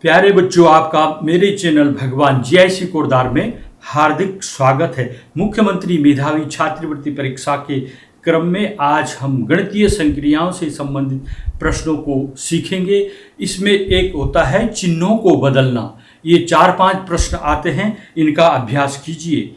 प्यारे बच्चों, आपका मेरे चैनल भगवान जीआईसी कोरदार में हार्दिक स्वागत है। मुख्यमंत्री मेधावी छात्रवृत्ति परीक्षा के क्रम में आज हम गणितीय संक्रियाओं से संबंधित प्रश्नों को सीखेंगे। इसमें एक होता है चिन्हों को बदलना। ये 4-5 प्रश्न आते हैं, इनका अभ्यास कीजिए।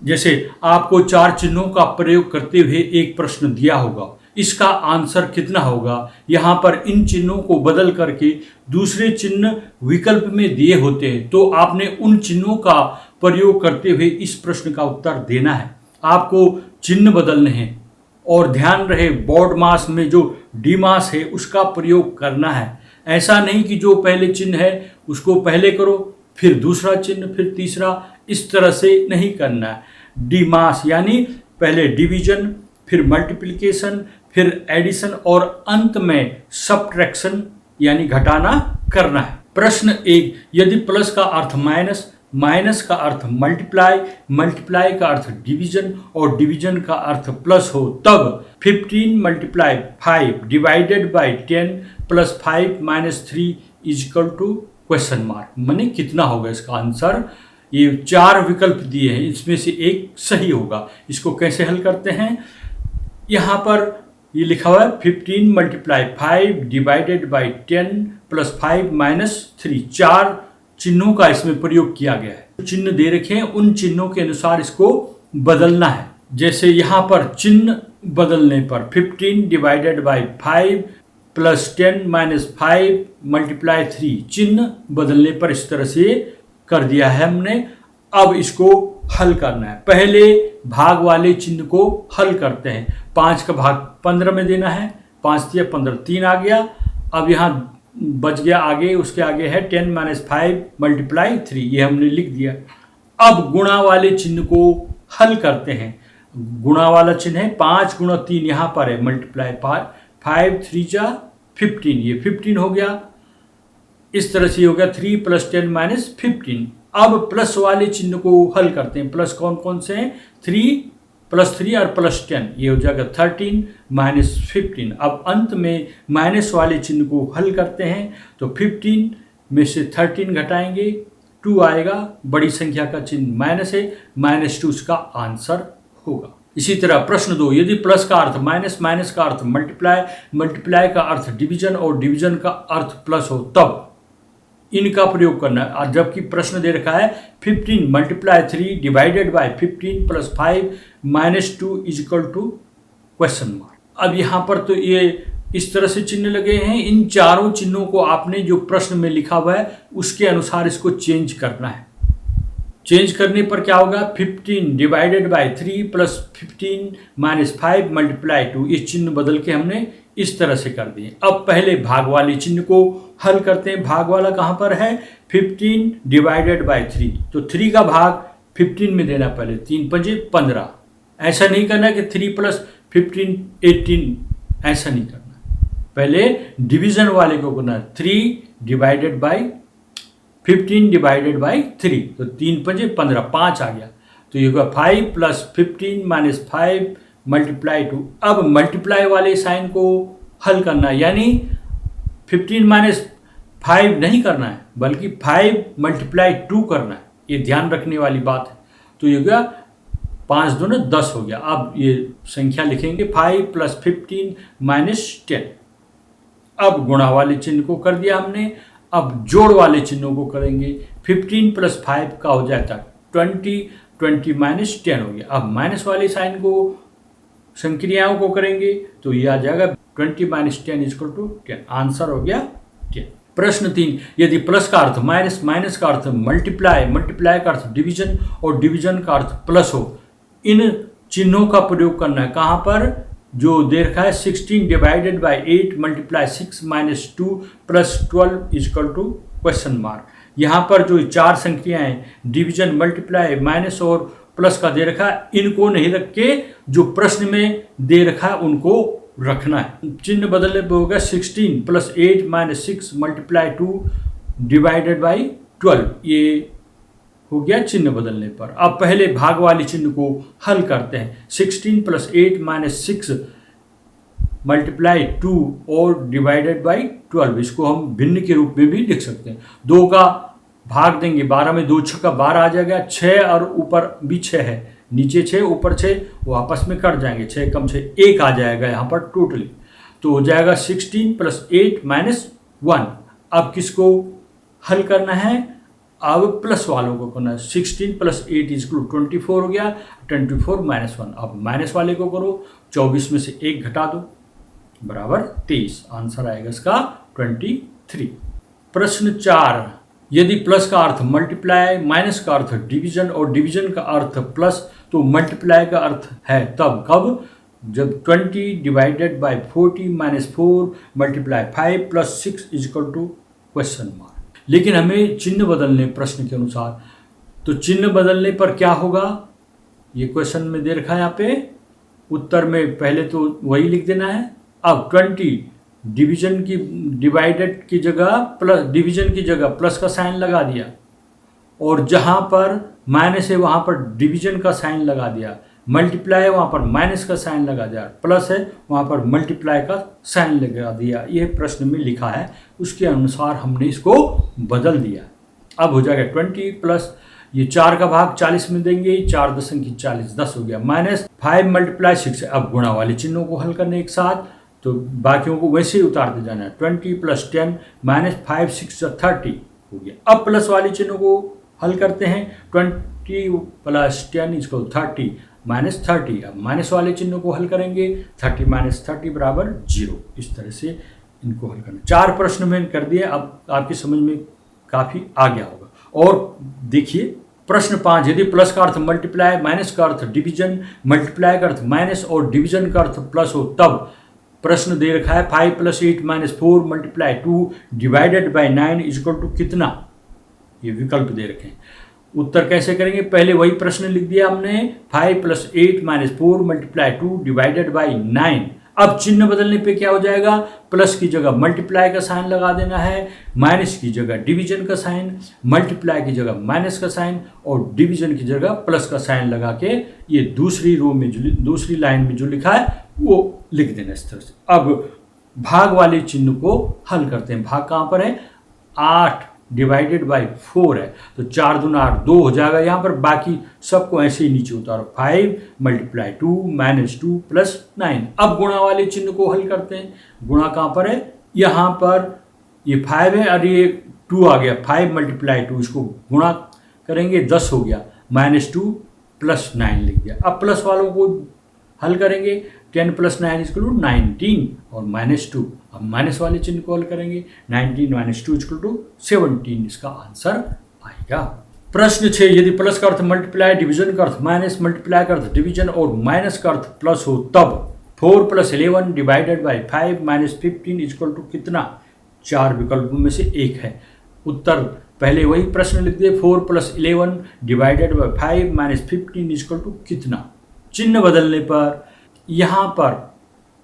जैसे आपको 4 चिन्हों का प्रयोग करते हुए एक प्रश्न दिया होगा, इसका आंसर कितना होगा। यहाँ पर इन चिन्हों को बदल करके दूसरे चिन्ह विकल्प में दिए होते हैं, तो आपने उन चिन्हों का प्रयोग करते हुए इस प्रश्न का उत्तर देना है। आपको चिन्ह बदलने हैं और ध्यान रहे बोर्ड मास में जो डी मास है उसका प्रयोग करना है। ऐसा नहीं कि जो पहले चिन्ह है उसको पहले करो, फिर दूसरा चिन्ह, फिर तीसरा, इस तरह से नहीं करना है। डी मास यानी पहले डिवीजन, फिर मल्टीप्लिकेशन, फिर एडिशन और अंत में सब्ट्रैक्शन यानी घटाना करना है। प्रश्न 1, यदि प्लस का अर्थ माइनस, माइनस का अर्थ मल्टीप्लाई, मल्टीप्लाई का अर्थ डिवीजन और डिवीजन का अर्थ प्लस हो, तब 15 × 5 डिवाइडेड बाई 10 + 5 - 3 = क्वेश्चन मार्क। माने कितना होगा इसका आंसर। ये 4 विकल्प दिए हैं, इसमें से एक सही होगा। इसको कैसे हल करते हैं, यहाँ पर ये लिखा हुआ है 15 × 5 डिवाइडेड बाई 10 + 5 - 3। 4 चिन्हों का इसमें प्रयोग किया गया है। चिन्ह दे रखे हैं, उन चिन्हों के अनुसार इसको बदलना है। जैसे यहाँ पर चिन्ह बदलने पर 15 डिवाइडेड बाई 5 + 10 - 5 × 3, चिन्ह बदलने पर इस तरह से कर दिया है हमने। अब इसको हल करना है। पहले भाग वाले चिन्ह को हल करते हैं। 5 का भाग 15 में देना है। 5 × 15 3 आ गया। अब यहाँ बच गया आगे, उसके आगे है 10 - 5 × 3, ये हमने लिख दिया। अब गुणा वाले चिन्ह को हल करते हैं। गुणा वाला चिन्ह है 5 × 3, यहाँ पर है मल्टीप्लाई 5 3 × 15, ये 15 हो गया। इस तरह से हो गया 3 + 10 - 15। अब प्लस वाले चिन्ह को हल करते हैं। प्लस कौन कौन से हैं, 3 + 3 और +10, ये हो जाएगा 13 - 15। अब अंत में माइनस वाले चिन्ह को हल करते हैं, तो 15 में से 13 घटाएंगे, 2 आएगा। बड़ी संख्या का चिन्ह माइनस है, -2 इसका आंसर होगा। इसी तरह प्रश्न 2, यदि प्लस का अर्थ माइनस, माइनस का अर्थ मल्टीप्लाई, मल्टीप्लाई का अर्थ डिवीजन और डिवीजन का अर्थ प्लस हो, तब इनका प्रयोग करना है। और जबकि प्रश्न दे रखा है 15 × 3 डिवाइडेड बाई 15 + 5 - 2 = क्वेश्चन मार्क। अब यहाँ पर तो ये इस तरह से चिन्ह लगे हैं। इन चारों चिन्हों को आपने जो प्रश्न में लिखा हुआ है उसके अनुसार इसको चेंज करना है। चेंज करने पर क्या होगा, 15 डिवाइडेड बाई 3 + 15 - 5 × 2, ये चिन्ह बदल के हमने इस तरह से कर दिए। अब पहले भाग वाले चिन्ह को हल करते हैं। भाग वाला कहाँ पर है, 15 डिवाइडेड बाई 3, तो 3 का भाग 15 में देना। पहले 3 × 5 = 15। ऐसा नहीं करना कि 3 + 15 = 18, ऐसा नहीं करना। पहले डिवीजन वाले को करना, 3 डिवाइडेड बाई 15 डिवाइडेड बाई 3, तो 3 × 5 = 15, 5 आ गया। तो ये होगा 5 + 15 - 5 × 2। अब मल्टीप्लाई वाले साइन को हल करना है, यानी 15 - 5 नहीं करना है, बल्कि 5 × 2 करना है। ये ध्यान रखने वाली बात है। तो ये हो गया 5 × 2 = 10 हो गया। अब ये संख्या लिखेंगे 5 + 15 - 10। अब गुणा वाले चिन्ह को कर दिया हमने। अब जोड़ वाले चिन्हों को करेंगे। 15 + 5 का हो जाता 20, 20 - 10 हो गया। अब माइनस वाले साइन को, संक्रियाओं को करेंगे, तो यह आ जाएगा 20 - 10 = 10। आंसर हो गया 10। प्रश्न 3, यदि प्लस का अर्थ माइनस, माइनस का अर्थ मल्टीप्लाई, मल्टीप्लाई का अर्थ डिवीजन और डिवीजन का अर्थ प्लस हो, इन चिन्हों का प्रयोग करना है। कहाँ पर, जो दे रखा है 16 डिवाइडेड बाई 8 × 6 - 2 + 12 = क्वेश्चन मार्क। यहाँ पर जो 4 संख्याएं हैं, डिवीजन, मल्टीप्लाई, माइनस और प्लस का दे रखा है, इनको नहीं रख के जो प्रश्न में दे रखा है उनको रखना है। चिन्ह बदलने पर होगा 16 + 8 - 6 × 2 डिवाइडेड बाई 12, ये हो गया चिन्ह बदलने पर। अब पहले भाग वाले चिन्ह को हल करते हैं। 16 + 8 - 6 मल्टीप्लाई 2 और डिवाइडेड बाई 12, इसको हम भिन्न के रूप में भी लिख सकते हैं। 2 का भाग देंगे 12 में, 2 6 का 12 आ जाएगा, 6 और ऊपर भी 6 है, नीचे 6 ऊपर 6, वो आपस में कट जाएंगे, 6 कम 6 1 आ जाएगा यहाँ पर टोटली, तो हो जाएगा 16 + 8 - 1। अब किसको हल करना है? अब प्लस वालों को करना है। 16 + 8 = 24 हो गया, 24 - 1। अब माइनस वाले को करो, 24 में से 1 घटा दो बराबर 23। आंसर आएगा इसका 23। प्रश्न 4, यदि प्लस का अर्थ मल्टीप्लाई, माइनस का अर्थ डिवीजन और डिवीजन का अर्थ प्लस, तो मल्टीप्लाई का अर्थ है तब कब? जब 20 डिवाइडेड बाई 40 - 4 × 5 + 6 = ? लेकिन हमें चिन्ह बदलने प्रश्न के अनुसार, तो चिन्ह बदलने पर क्या होगा? ये क्वेश्चन में दे रखा है यहाँ पे, उत्तर में पहले तो वही लिख देना है। अब 20 डिवीजन की डिवाइडेड की जगह प्लस, डिवीजन की जगह प्लस का साइन लगा दिया, और जहाँ पर माइनस है वहाँ पर डिवीजन का साइन लगा दिया, मल्टीप्लाई है वहाँ पर माइनस का साइन लगा दिया, प्लस है वहाँ पर मल्टीप्लाई का साइन लगा दिया। यह प्रश्न में लिखा है, उसके अनुसार हमने इसको बदल दिया। अब हो जाएगा 20 प्लस, ये 4 का भाग 40 में देंगे, 4 दशंकी 40, 10 हो गया, -5 × 6 है। अब गुणा वाले चिन्हों को हल करने एक साथ, तो बाकियों को वैसे ही उतारते जाना है। 20 + 10 -5 6 30 हो गया। अब प्लस वाले चिन्हों को हल करते हैं। 20 + 10 = 30 -30। अब माइनस वाले चिन्हों को हल करेंगे, 30 - 30 = 0। इस तरह से इनको हल करना। 4 प्रश्न मैंने कर दिए, अब आपकी समझ में काफ़ी आ गया होगा। और देखिए प्रश्न 5, यदि प्लस का अर्थ मल्टीप्लाई, माइनस का अर्थ डिवीजन, मल्टीप्लाई का अर्थ माइनस और डिवीजन का अर्थ प्लस हो, तब प्रश्न दे रखा है 5 + 8 - 4 × 2 डिवाइडेड बाई 9 = कितना? ये विकल्प दे रखे हैं। उत्तर कैसे करेंगे? पहले वही प्रश्न लिख दिया हमने, 5 + 8 - 4 × 2 डिवाइडेड बाई 9। अब चिन्ह बदलने पे क्या हो जाएगा? प्लस की जगह मल्टीप्लाई का साइन लगा देना है, माइनस की जगह डिवीजन का साइन, मल्टीप्लाई की जगह माइनस का साइन और डिवीजन की जगह प्लस का साइन लगा के ये दूसरी रो में दूसरी लाइन में जो लिखा है वो लिख देना इस तरह से। अब भाग वाले चिन्ह को हल करते हैं। भाग कहाँ पर है? 8 डिवाइडेड बाई 4 है, तो 4 दूना 8, 2 हो जाएगा यहाँ पर। बाकी सबको ऐसे ही नीचे उतारो, 5 × 2 - 2 + 9। अब गुणा वाले चिन्ह को हल करते हैं। गुणा कहाँ पर है? यहाँ पर ये 5 है और ये 2 आ गया, 5 × 2, इसको गुणा करेंगे 10 हो गया, -2 + 9 लिख दिया। अब प्लस वालों को हल करेंगे, 10 + 9 = 19 और -2। अब माइनस वाले चिन्ह को हल करेंगे, 19 - 2 = 17। इसका आंसर आएगा। प्रश्न 6, यदि प्लस का अर्थ मल्टीप्लाई, डिवीजन का अर्थ माइनस, मल्टीप्लाई का अर्थ डिवीजन और माइनस का अर्थ प्लस हो, तब 4 + 11 डिवाइडेड बाई 5 - 15 = कितना? 4 विकल्पों में से एक है। उत्तर पहले वही प्रश्न लिख दिए, 4 + 11 डिवाइडेड बाई 5 - 15 = कितना? चिन्ह बदलने पर यहाँ पर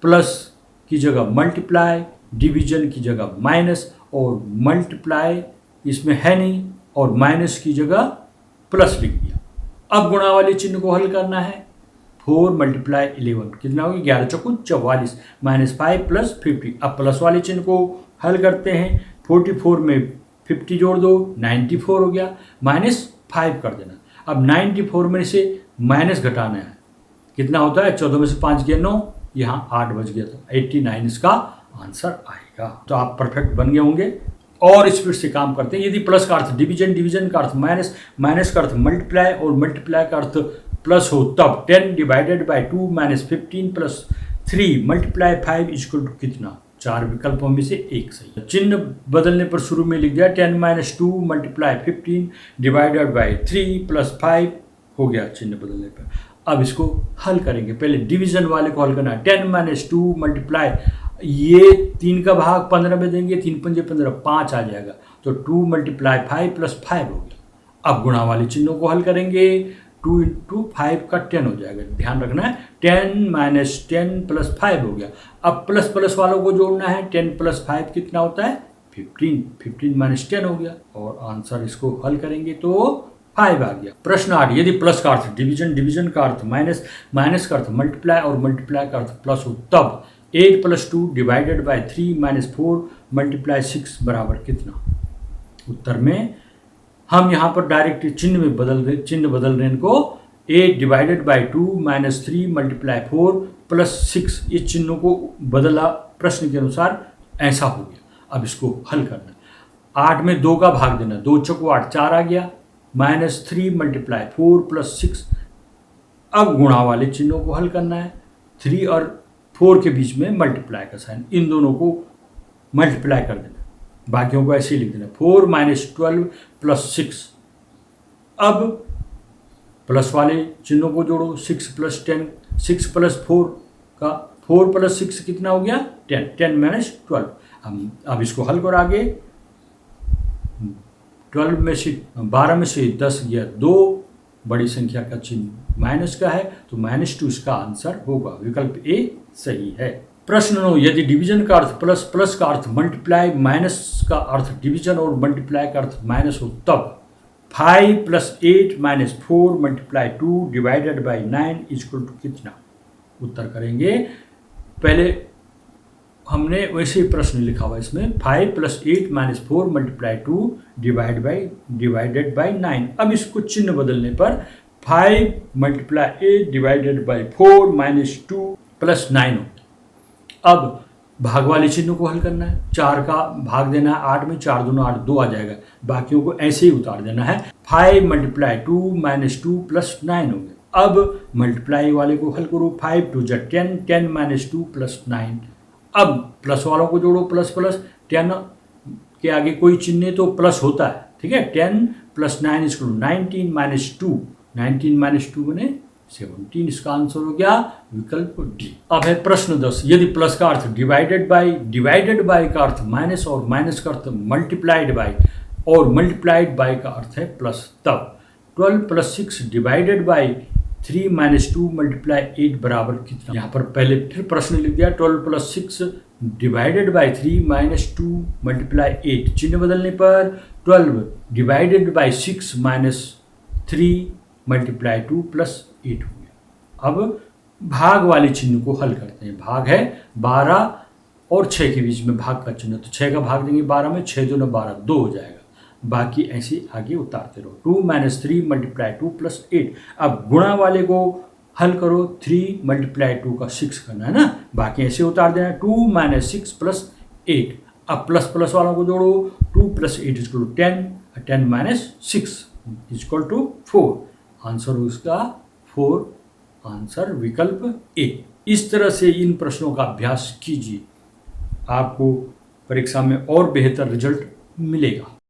प्लस की जगह मल्टीप्लाई, डिवीजन की जगह माइनस और मल्टीप्लाई इसमें है नहीं और माइनस की जगह प्लस लिख दिया। अब गुणा वाले चिन्ह को हल करना है। 4 × 11 कितना होगी? 11 × 44 -5 + 50। अब प्लस वाले चिन्ह को हल करते हैं। 44 में 50 जोड़ दो, 94 हो गया, -5 कर देना। अब 94 में से माइनस घटाना है, कितना होता है? 14 में से 5 गया 9, यहाँ 8 बच गया, तो 89 इसका आंसर आएगा। तो आप परफेक्ट बन गए होंगे। और स्पीड से काम करते हैं। यदि प्लस का अर्थ डिवीजन, डिवीजन का अर्थ माइनस, माइनस का अर्थ मल्टीप्लाई और मल्टीप्लाई का अर्थ प्लस हो, तब 10 डिवाइडेड बाई 2 - 15 + 3 × 5 = कितना? 4 विकल्पों में से एक सही। चिन्ह बदलने पर शुरू में लिख दिया, 10 - 2 × 15 डिवाइडेड बाई 3 + 5 हो गया चिन्ह बदलने पर। अब इसको हल करेंगे। पहले डिवीजन वाले को हल करना है। 10 - 2 मल्टीप्लाई, ये 3 का भाग 15 में देंगे, 3 × 5 = 15, 5 आ जाएगा, तो 2 × 5 + 5 हो गया। अब गुणा वाले चिन्हों को हल करेंगे, 2 × 5 का 10 हो जाएगा। ध्यान रखना है, 10 - 10 + 5 हो गया। अब प्लस प्लस वालों को जोड़ना है, 10 + 5 कितना होता है? 15, 15 - 10 हो गया। और आंसर इसको हल करेंगे तो 5 आ गया। प्रश्न 8, यदि प्लस का अर्थ डिवीजन, डिवीजन का अर्थ माइनस, माइनस का अर्थ मल्टीप्लाई और मल्टीप्लाई का अर्थ प्लस हो, तब 8 plus 2 divided by 3 minus 4 multiply 6 बराबर कितना। उत्तर में हम यहाँ पर डायरेक्ट चिन्ह बदल रहे हैं इनको। 8 divided by 2 minus 3 multiply 4 plus 6, इस चिन्हों को बदला प्रश्न के अनुसार, ऐसा हो गया। अब इसको हल करना है। 8 में 2 का भाग देना, 2 चौको 8, 4 आ गया, माइनस 3 मल्टीप्लाई 4 प्लस 6। अब गुणा वाले चिन्हों को हल करना है। 3 और 4 के बीच में मल्टीप्लाई का साइन, इन दोनों को मल्टीप्लाई कर देना, बाकियों को ऐसे ही लिख देना। 4 माइनस 12 प्लस 6। अब प्लस वाले चिन्हों को जोड़ो, 6 प्लस 10, 6 प्लस 4 का 4 प्लस 6 कितना हो गया 10, 10 माइनस 12। अब इसको हल करो आगे। 12 में से 12 में से 10 गया 2, बड़ी संख्या का चिन्ह माइनस का है, तो -2 इसका आंसर होगा। विकल्प ए सही है। प्रश्न 9, यदि डिवीजन का अर्थ प्लस, प्लस का अर्थ मल्टीप्लाई, माइनस का अर्थ डिवीजन और मल्टीप्लाई का अर्थ माइनस हो, तब 5 plus 8 minus 4 multiply 2 divided by 9 equal to कितना। उत्तर करेंगे, पहले हमने वैसे ही प्रश्न लिखा हुआ इसमें, 5 plus 8 minus 4 multiply 2 divided by 9। अब इसको चिन्ह बदलने पर 5 multiply 8 divided by 4 minus 2 plus 9 होता। अब भाग वाले चिन्ह को हल करना है। 4 का भाग देना है 8 में, 4 दूना 8, 2 आ जाएगा, बाकियों को ऐसे ही उतार देना है। 5 मल्टीप्लाई 2 माइनस 2 प्लस 9 हो गया। अब मल्टीप्लाई वाले को हल करो, 5 2 जा 10, 10 माइनस 2 प्लस 9। अब प्लस वालों को जोड़ो, प्लस प्लस 10 के आगे कोई चिन्ह तो प्लस होता है, ठीक है। 10 प्लस 9 इज 19 माइनस 2, 19 माइनस 2 बने 17, इसका आंसर हो गया विकल्प डी। अब है प्रश्न 10, यदि प्लस का अर्थ डिवाइडेड बाय का अर्थ माइनस और माइनस का अर्थ मल्टीप्लाइड बाय और मल्टीप्लाइड बाय का अर्थ है प्लस, तब 12 plus 6 divided by 3 minus 2 multiply 8 बराबर कितना। यहाँ पर पहले फिर प्रश्न लिख दिया, 12 plus 6 divided by 3 minus 2 multiply 8, चिन्ह बदलने पर 12 divided by 6 minus 3 multiply 2 plus 8 हो गया। अब भाग वाले चिन्ह को हल करते हैं। भाग है 12 और 6 के बीच में भाग का चिन्ह, तो 6 का भाग देंगे 12 में, 6 दूना 12, 2 हो जाएगा, बाकी ऐसे आगे उतारते रहो। 2 माइनस 3 मल्टीप्लाई 2 प्लस 8। अब गुणा वाले को हल करो, 3 मल्टीप्लाई 2 का 6 करना है ना, बाकी ऐसे उतार देना है। 2 माइनस 6 प्लस 8। अब प्लस प्लस वालों को जोड़ो, 2 plus 8 equal to 10, 10 minus 6 equal to 4। Answer उसका 4, आंसर विकल्प ए। इस तरह से इन प्रश्नों का अभ्यास कीजिए, आपको परीक्षा में और बेहतर रिजल्ट मिलेगा।